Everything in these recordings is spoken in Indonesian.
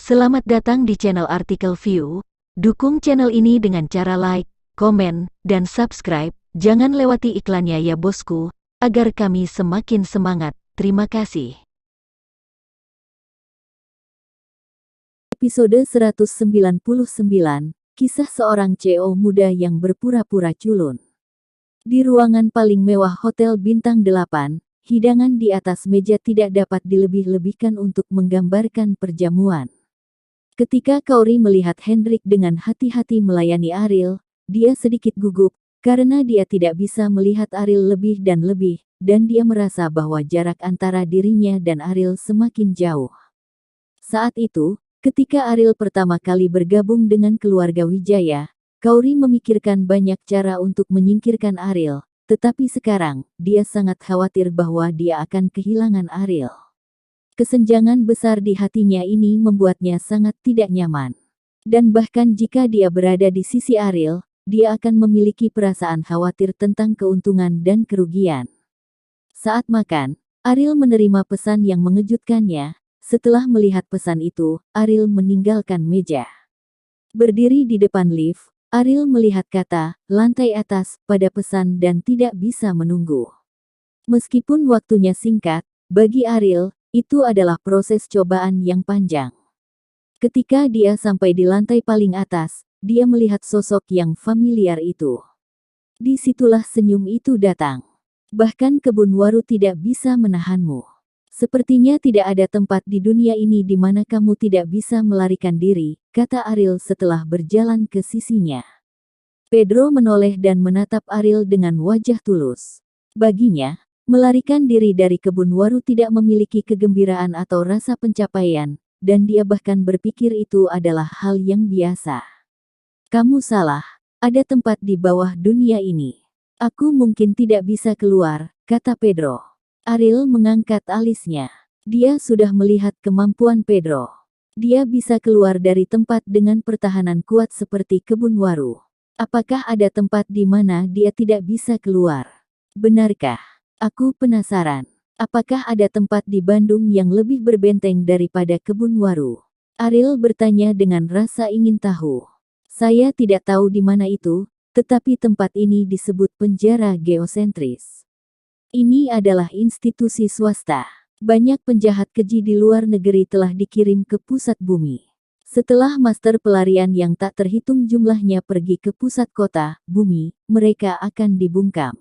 Selamat datang di channel Artikel View. Dukung channel ini dengan cara like, komen, dan subscribe. Jangan lewati iklannya ya bosku, agar kami semakin semangat. Terima kasih. Episode 199, Kisah seorang CEO muda yang berpura-pura culun. Di ruangan paling mewah Hotel Bintang 8, hidangan di atas meja tidak dapat dilebih-lebihkan untuk menggambarkan perjamuan. Ketika Kaori melihat Hendrik dengan hati-hati melayani Ariel, dia sedikit gugup, karena dia tidak bisa melihat Ariel lebih, dan dia merasa bahwa jarak antara dirinya dan Ariel semakin jauh. Saat itu, ketika Ariel pertama kali bergabung dengan keluarga Wijaya, Kaori memikirkan banyak cara untuk menyingkirkan Ariel, tetapi sekarang, dia sangat khawatir bahwa dia akan kehilangan Ariel. Kesenjangan besar di hatinya ini membuatnya sangat tidak nyaman. Dan bahkan jika dia berada di sisi Ariel, dia akan memiliki perasaan khawatir tentang keuntungan dan kerugian. Saat makan, Ariel menerima pesan yang mengejutkannya. Setelah melihat pesan itu, Ariel meninggalkan meja. Berdiri di depan lift, Ariel melihat kata "lantai atas" pada pesan dan tidak bisa menunggu. Meskipun waktunya singkat, bagi Ariel, itu adalah proses cobaan yang panjang. Ketika dia sampai di lantai paling atas, dia melihat sosok yang familiar itu. Disitulah senyum itu datang. Bahkan kebun waru tidak bisa menahanmu. Sepertinya tidak ada tempat di dunia ini di mana kamu tidak bisa melarikan diri, kata Ariel setelah berjalan ke sisinya. Pedro menoleh dan menatap Ariel dengan wajah tulus. Baginya, melarikan diri dari kebun waru tidak memiliki kegembiraan atau rasa pencapaian, dan dia bahkan berpikir itu adalah hal yang biasa. Kamu salah, ada tempat di bawah dunia ini. Aku mungkin tidak bisa keluar, kata Pedro. Ariel mengangkat alisnya. Dia sudah melihat kemampuan Pedro. Dia bisa keluar dari tempat dengan pertahanan kuat seperti kebun waru. Apakah ada tempat di mana dia tidak bisa keluar? Benarkah? Aku penasaran. Apakah ada tempat di Bandung yang lebih berbenteng daripada kebun waru? Ariel bertanya dengan rasa ingin tahu. Saya tidak tahu di mana itu, tetapi tempat ini disebut penjara geosentris. Ini adalah institusi swasta. Banyak penjahat keji di luar negeri telah dikirim ke pusat bumi. Setelah master pelarian yang tak terhitung jumlahnya pergi ke pusat kota, bumi, mereka akan dibungkam.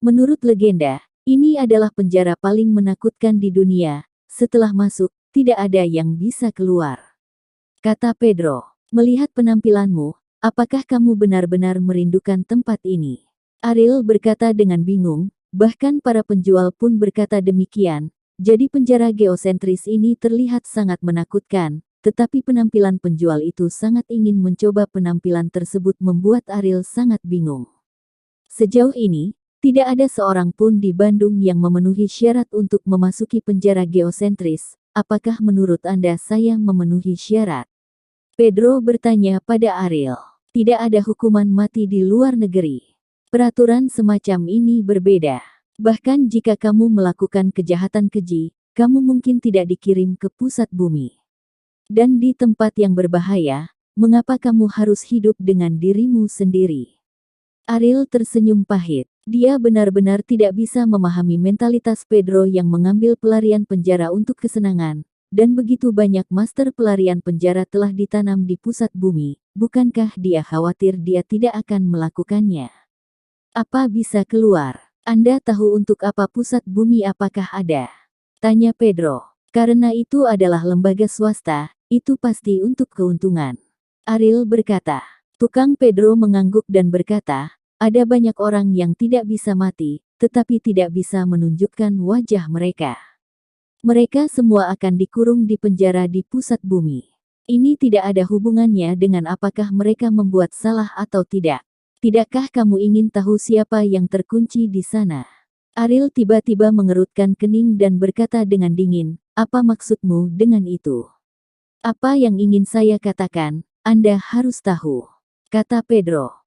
Menurut legenda, ini adalah penjara paling menakutkan di dunia. Setelah masuk, tidak ada yang bisa keluar. Kata Pedro, melihat penampilanmu, apakah kamu benar-benar merindukan tempat ini? Ariel berkata dengan bingung, bahkan para penjual pun berkata demikian. Jadi penjara geosentris ini terlihat sangat menakutkan, tetapi penampilan penjual itu sangat ingin mencoba penampilan tersebut membuat Ariel sangat bingung. Sejauh ini, tidak ada seorang pun di Bandung yang memenuhi syarat untuk memasuki penjara geosentris. Apakah menurut Anda saya memenuhi syarat? Pedro bertanya pada Ariel. Tidak ada hukuman mati di luar negeri. Peraturan semacam ini berbeda. Bahkan jika kamu melakukan kejahatan keji, kamu mungkin tidak dikirim ke pusat bumi. Dan di tempat yang berbahaya, mengapa kamu harus hidup dengan dirimu sendiri? Ariel tersenyum pahit. Dia benar-benar tidak bisa memahami mentalitas Pedro yang mengambil pelarian penjara untuk kesenangan, dan begitu banyak master pelarian penjara telah ditanam di pusat bumi, bukankah dia khawatir dia tidak akan melakukannya? Apa bisa keluar? Anda tahu untuk apa pusat bumi apakah ada? Tanya Pedro. Karena itu adalah lembaga swasta, itu pasti untuk keuntungan. Ariel berkata. Tukang Pedro mengangguk dan berkata, ada banyak orang yang tidak bisa mati, tetapi tidak bisa menunjukkan wajah mereka. Mereka semua akan dikurung di penjara di pusat bumi. Ini tidak ada hubungannya dengan apakah mereka membuat salah atau tidak. Tidakkah kamu ingin tahu siapa yang terkunci di sana? Ariel tiba-tiba mengerutkan kening dan berkata dengan dingin, apa maksudmu dengan itu? Apa yang ingin saya katakan, Anda harus tahu, kata Pedro.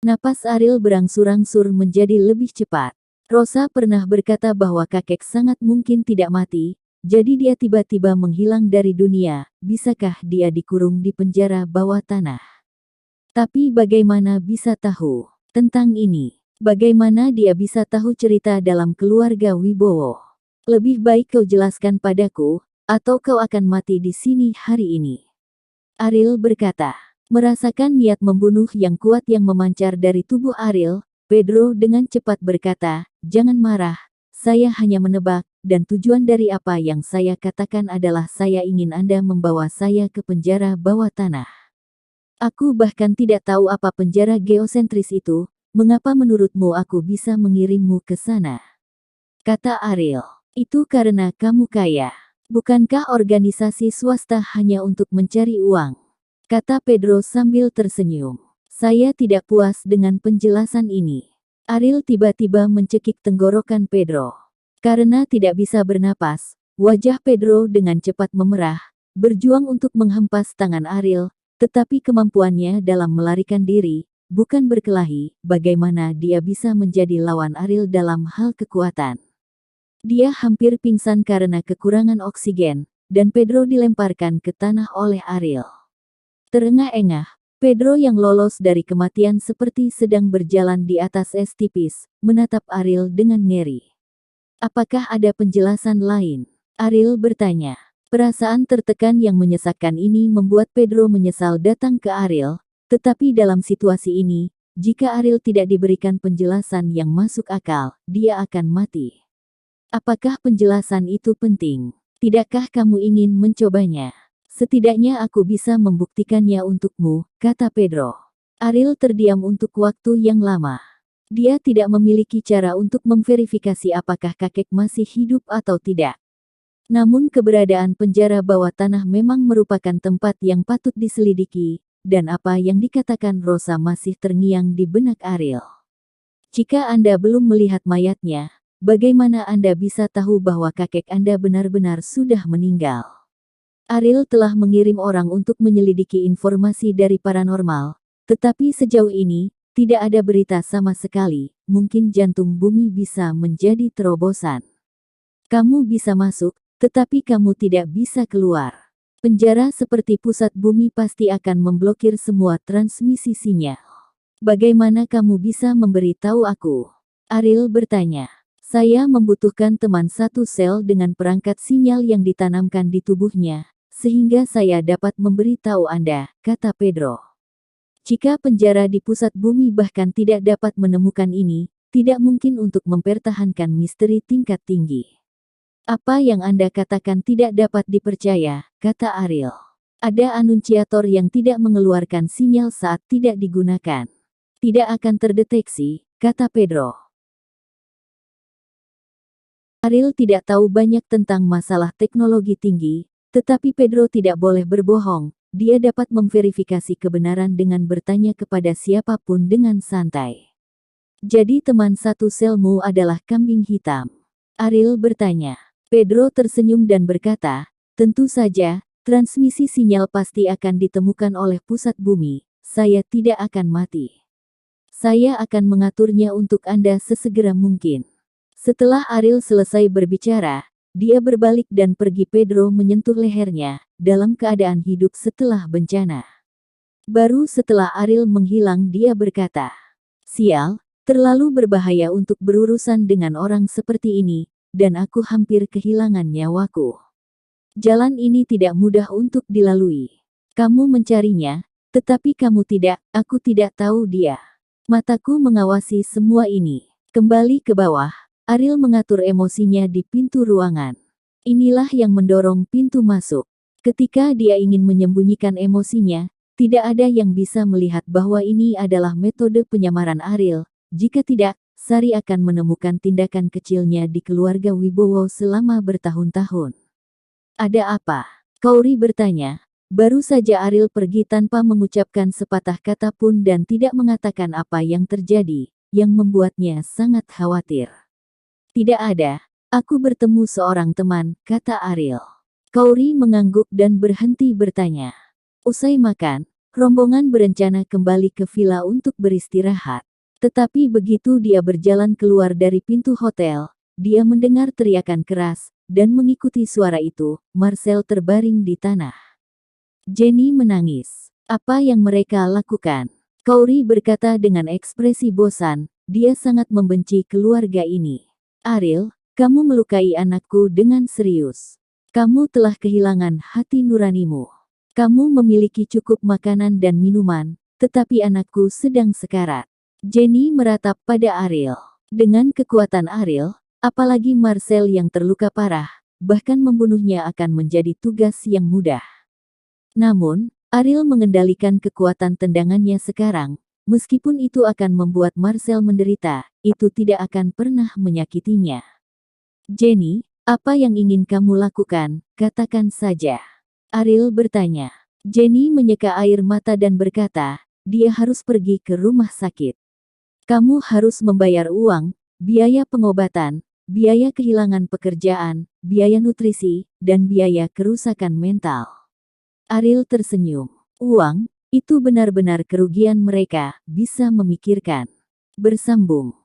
Napas Ariel berangsur-angsur menjadi lebih cepat. Rosa pernah berkata bahwa kakek sangat mungkin tidak mati, jadi dia tiba-tiba menghilang dari dunia, bisakah dia dikurung di penjara bawah tanah? Tapi bagaimana bisa tahu tentang ini? Bagaimana dia bisa tahu cerita dalam keluarga Wibowo? Lebih baik kau jelaskan padaku, atau kau akan mati di sini hari ini. Ariel berkata. Merasakan niat membunuh yang kuat yang memancar dari tubuh Ariel, Pedro dengan cepat berkata, "Jangan marah, saya hanya menebak, dan tujuan dari apa yang saya katakan adalah saya ingin Anda membawa saya ke penjara bawah tanah. Aku bahkan tidak tahu apa penjara geosentris itu, mengapa menurutmu aku bisa mengirimmu ke sana?" Kata Ariel, "Itu karena kamu kaya. Bukankah organisasi swasta hanya untuk mencari uang?" Kata Pedro sambil tersenyum. "Saya tidak puas dengan penjelasan ini." Ariel tiba-tiba mencekik tenggorokan Pedro. Karena tidak bisa bernapas, wajah Pedro dengan cepat memerah, berjuang untuk menghempas tangan Ariel, tetapi kemampuannya dalam melarikan diri, bukan berkelahi, bagaimana dia bisa menjadi lawan Ariel dalam hal kekuatan. Dia hampir pingsan karena kekurangan oksigen, dan Pedro dilemparkan ke tanah oleh Ariel. Terengah-engah, Pedro yang lolos dari kematian seperti sedang berjalan di atas es tipis, menatap Ariel dengan ngeri. "Apakah ada penjelasan lain?" Ariel bertanya. Perasaan tertekan yang menyesakkan ini membuat Pedro menyesal datang ke Ariel, tetapi dalam situasi ini, jika Ariel tidak diberikan penjelasan yang masuk akal, dia akan mati. "Apakah penjelasan itu penting? Tidakkah kamu ingin mencobanya? Setidaknya aku bisa membuktikannya untukmu," kata Pedro. Ariel terdiam untuk waktu yang lama. Dia tidak memiliki cara untuk memverifikasi apakah kakek masih hidup atau tidak. Namun keberadaan penjara bawah tanah memang merupakan tempat yang patut diselidiki, dan apa yang dikatakan Rosa masih terngiang di benak Ariel. "Jika Anda belum melihat mayatnya, bagaimana Anda bisa tahu bahwa kakek Anda benar-benar sudah meninggal?" Ariel telah mengirim orang untuk menyelidiki informasi dari paranormal, tetapi sejauh ini, tidak ada berita sama sekali. Mungkin jantung bumi bisa menjadi terobosan. "Kamu bisa masuk, tetapi kamu tidak bisa keluar. Penjara seperti pusat bumi pasti akan memblokir semua transmisi sinyal. Bagaimana kamu bisa memberitahu aku?" Ariel bertanya. "Saya membutuhkan teman satu sel dengan perangkat sinyal yang ditanamkan di tubuhnya, sehingga saya dapat memberitahu Anda," kata Pedro. "Jika penjara di pusat bumi bahkan tidak dapat menemukan ini, tidak mungkin untuk mempertahankan misteri tingkat tinggi." "Apa yang Anda katakan tidak dapat dipercaya," kata Ariel. "Ada anunciator yang tidak mengeluarkan sinyal saat tidak digunakan. Tidak akan terdeteksi," kata Pedro. Ariel tidak tahu banyak tentang masalah teknologi tinggi, tetapi Pedro tidak boleh berbohong. Dia dapat memverifikasi kebenaran dengan bertanya kepada siapapun dengan santai. "Jadi teman satu selmu adalah kambing hitam?" Ariel bertanya. Pedro tersenyum dan berkata, "Tentu saja, transmisi sinyal pasti akan ditemukan oleh pusat bumi. Saya tidak akan mati. Saya akan mengaturnya untuk Anda sesegera mungkin." Setelah Ariel selesai berbicara, dia berbalik dan pergi. Pedro menyentuh lehernya, dalam keadaan hidup setelah bencana. Baru setelah Ariel menghilang dia berkata, "Sial, terlalu berbahaya untuk berurusan dengan orang seperti ini, dan aku hampir kehilangan nyawaku. Jalan ini tidak mudah untuk dilalui. Kamu mencarinya, tetapi kamu tidak, aku tidak tahu dia." Mataku mengawasi semua ini. Kembali ke bawah, Ariel mengatur emosinya di pintu ruangan. Inilah yang mendorong pintu masuk. Ketika dia ingin menyembunyikan emosinya, tidak ada yang bisa melihat bahwa ini adalah metode penyamaran Ariel. Jika tidak, Sari akan menemukan tindakan kecilnya di keluarga Wibowo selama bertahun-tahun. "Ada apa?" Kauri bertanya. Baru saja Ariel pergi tanpa mengucapkan sepatah kata pun dan tidak mengatakan apa yang terjadi, yang membuatnya sangat khawatir. "Tidak ada. Aku bertemu seorang teman," kata Ariel. Kauri mengangguk dan berhenti bertanya. Usai makan, rombongan berencana kembali ke villa untuk beristirahat. Tetapi begitu dia berjalan keluar dari pintu hotel, dia mendengar teriakan keras, dan mengikuti suara itu, Marcel terbaring di tanah. Jenny menangis. Apa yang mereka lakukan? Corey berkata dengan ekspresi bosan, dia sangat membenci keluarga ini. Ariel, kamu melukai anakku dengan serius. Kamu telah kehilangan hati nuranimu. Kamu memiliki cukup makanan dan minuman, tetapi anakku sedang sekarat. Jenny meratap pada Ariel. Dengan kekuatan Ariel, apalagi Marcel yang terluka parah, bahkan membunuhnya akan menjadi tugas yang mudah. Namun, Ariel mengendalikan kekuatan tendangannya sekarang. Meskipun itu akan membuat Marcel menderita, itu tidak akan pernah menyakitinya. Jenny, apa yang ingin kamu lakukan, katakan saja. Ariel bertanya. Jenny menyeka air mata dan berkata, dia harus pergi ke rumah sakit. Kamu harus membayar uang, biaya pengobatan, biaya kehilangan pekerjaan, biaya nutrisi, dan biaya kerusakan mental. Ariel tersenyum. Uang, itu benar-benar kerugian mereka, bisa memikirkan. Bersambung.